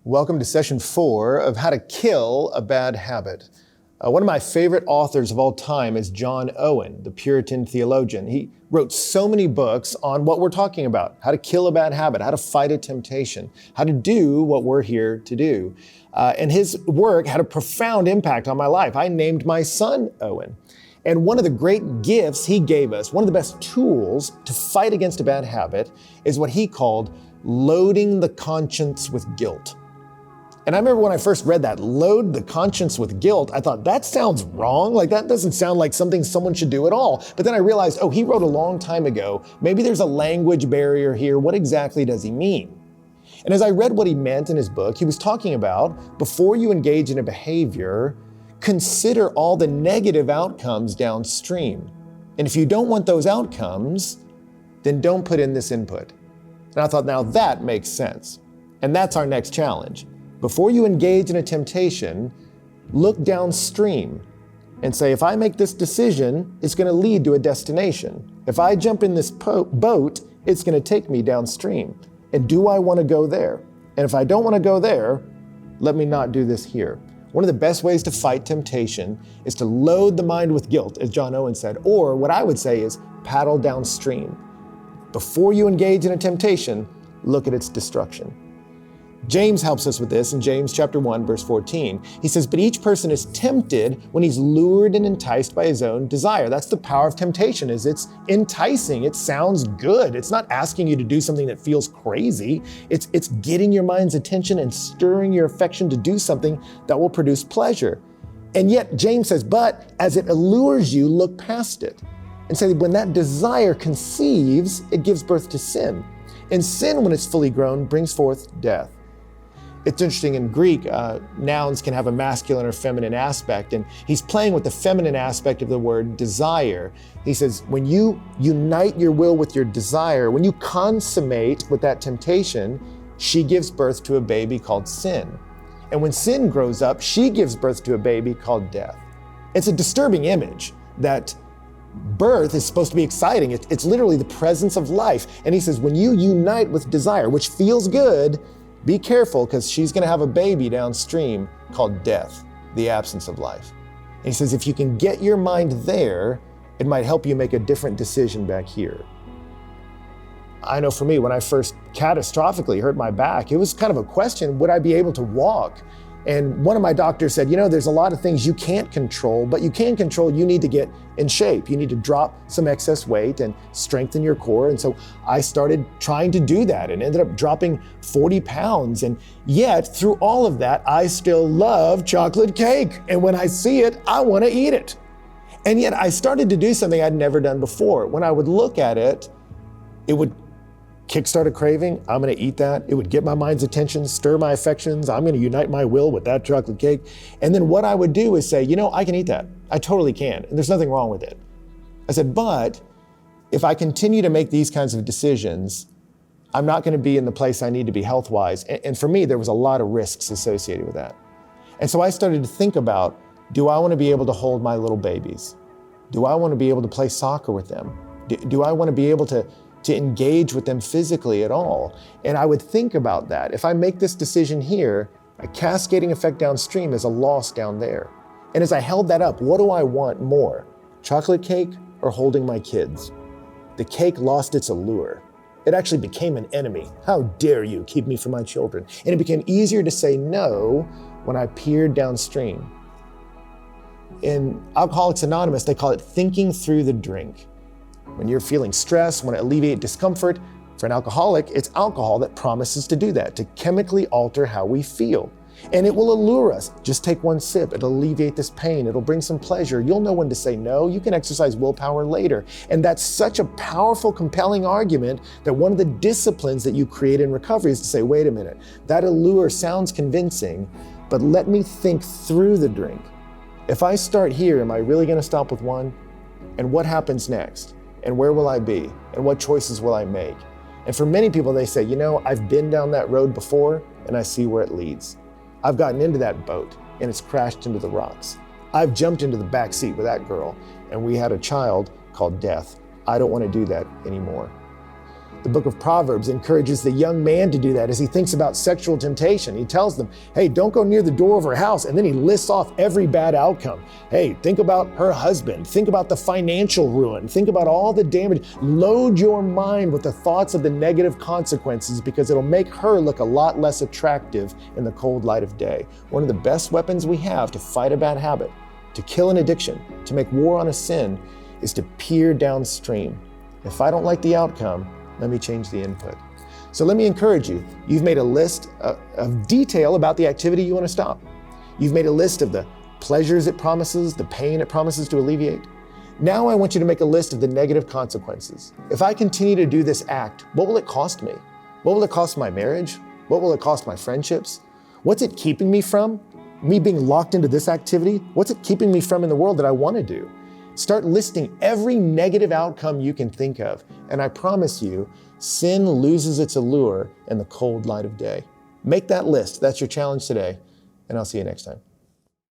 Welcome to session 4 of How to Kill a Bad Habit. One of my favorite authors of all time is John Owen, the Puritan theologian. He wrote so many books on what we're talking about, how to kill a bad habit, how to fight a temptation, how to do what we're here to do. And his work had a profound impact on my life. I named my son Owen. And one of the great gifts he gave us, one of the best tools to fight against a bad habit, is what he called loading the conscience with guilt. And I remember when I first read that, load the conscience with guilt, I thought, that sounds wrong. Like, that doesn't sound like something someone should do at all. But then I realized, he wrote a long time ago. Maybe there's a language barrier here. What exactly does he mean? And as I read what he meant in his book, he was talking about, before you engage in a behavior, consider all the negative outcomes downstream. And if you don't want those outcomes, then don't put in this input. And I thought, now that makes sense. And that's our next challenge. Before you engage in a temptation, look downstream and say, if I make this decision, it's going to lead to a destination. If I jump in this boat, it's going to take me downstream. And do I want to go there? And if I don't want to go there, let me not do this here. One of the best ways to fight temptation is to load the mind with guilt, as John Owen said, or what I would say is paddle downstream. Before you engage in a temptation, look at its destruction. James helps us with this in James chapter 1, verse 14. He says, but each person is tempted when he's lured and enticed by his own desire. That's the power of temptation, is it's enticing. It sounds good. It's not asking you to do something that feels crazy. It's getting your mind's attention and stirring your affection to do something that will produce pleasure. And yet James says, but as it allures you, look past it. And say, when that desire conceives, it gives birth to sin. And sin, when it's fully grown, brings forth death. It's interesting, in Greek, nouns can have a masculine or feminine aspect, and he's playing with the feminine aspect of the word desire. He says, when you unite your will with your desire, when you consummate with that temptation, she gives birth to a baby called sin. And when sin grows up, she gives birth to a baby called death. It's a disturbing image that birth is supposed to be exciting. It's literally the presence of life. And he says, when you unite with desire, which feels good, be careful, because she's going to have a baby downstream called death, the absence of life. And he says, if you can get your mind there, it might help you make a different decision back here. I know for me, when I first catastrophically hurt my back, it was kind of a question, would I be able to walk? And one of my doctors said, there's a lot of things you can't control, but you can control, you need to get in shape. You need to drop some excess weight and strengthen your core. And so I started trying to do that and ended up dropping 40 pounds. And yet, through all of that, I still love chocolate cake. And when I see it, I want to eat it. And yet I started to do something I'd never done before. When I would look at it, it would kickstart a craving. I'm going to eat that. It would get my mind's attention, stir my affections. I'm going to unite my will with that chocolate cake. And then what I would do is say, I can eat that. I totally can. And there's nothing wrong with it. I said, but if I continue to make these kinds of decisions, I'm not going to be in the place I need to be health-wise. And for me, there was a lot of risks associated with that. And so I started to think about, do I want to be able to hold my little babies? Do I want to be able to play soccer with them? Do I want to be able to engage with them physically at all? And I would think about that. If I make this decision here, a cascading effect downstream is a loss down there. And as I held that up, what do I want more? Chocolate cake or holding my kids? The cake lost its allure. It actually became an enemy. How dare you keep me from my children? And it became easier to say no when I peered downstream. In Alcoholics Anonymous, they call it thinking through the drink. When you're feeling stress, want to alleviate discomfort, for an alcoholic, it's alcohol that promises to do that, to chemically alter how we feel. And it will allure us. Just take one sip. It'll alleviate this pain. It'll bring some pleasure. You'll know when to say no. You can exercise willpower later. And that's such a powerful, compelling argument that one of the disciplines that you create in recovery is to say, wait a minute, that allure sounds convincing, but let me think through the drink. If I start here, am I really going to stop with one? And what happens next? And where will I be? And what choices will I make? And for many people, they say, I've been down that road before and I see where it leads. I've gotten into that boat and it's crashed into the rocks. I've jumped into the back seat with that girl and we had a child called death. I don't want to do that anymore. The book of Proverbs encourages the young man to do that as he thinks about sexual temptation. He tells them, hey, don't go near the door of her house. And then he lists off every bad outcome. Hey, think about her husband. Think about the financial ruin. Think about all the damage. Load your mind with the thoughts of the negative consequences because it'll make her look a lot less attractive in the cold light of day. One of the best weapons we have to fight a bad habit, to kill an addiction, to make war on a sin, is to peer downstream. If I don't like the outcome, let me change the input. So let me encourage you. You've made a list of detail about the activity you want to stop. You've made a list of the pleasures it promises, the pain it promises to alleviate. Now I want you to make a list of the negative consequences. If I continue to do this act, what will it cost me? What will it cost my marriage? What will it cost my friendships? What's it keeping me from? Me being locked into this activity? What's it keeping me from in the world that I want to do? Start listing every negative outcome you can think of. And I promise you, sin loses its allure in the cold light of day. Make that list. That's your challenge today. And I'll see you next time.